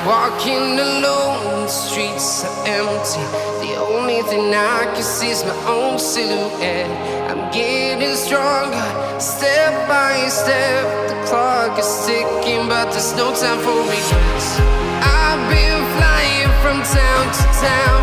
Walking alone, the streets are empty. The only thing I can see is my own silhouette. I'm getting stronger, step by step. The clock is ticking, but there's no time for regrets. I've been flying from town to town,